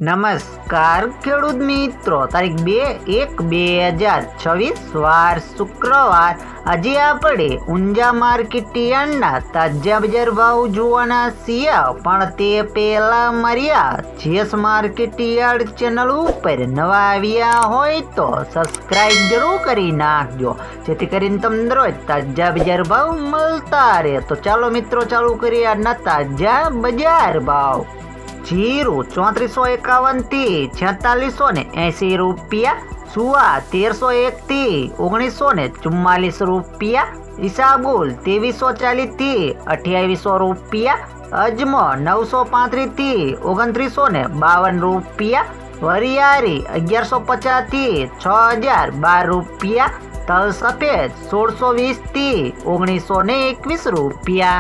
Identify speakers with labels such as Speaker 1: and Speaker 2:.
Speaker 1: નમસ્કાર ખેડૂત મિત્રો, તારીખ 2/1/2026 વાર શુક્રવાર। આજે આપણે ઊંઝા માર્કેટ યાર્ડના તાજા બજાર ભાવ જોવાના છીએ, પણ તે પહેલા મારી જેસ માર્કેટ યાર્ડ ચેનલ ઉપર નવા આવ્યા હોય તો સબસ્ક્રાઇબ જરૂર કરી નાખજો, જેથી કરીને તમને રોજ તાજા બજાર ભાવ મળતા રહે। તો ચાલો મિત્રો, ચાલુ કરીએ આજના તાજા બજાર ભાવ। जीरु 3451 थी 4680 रुपया, सुआ 1301 थी 1944 रुपया, ईसाबुल 2340 थी 2800 रुपया, अजमो 935 थी 2952 रुपया, वरियारी 1150 थी 6012 रुपया, तल सफेद 1620 थी 1921 रुपया।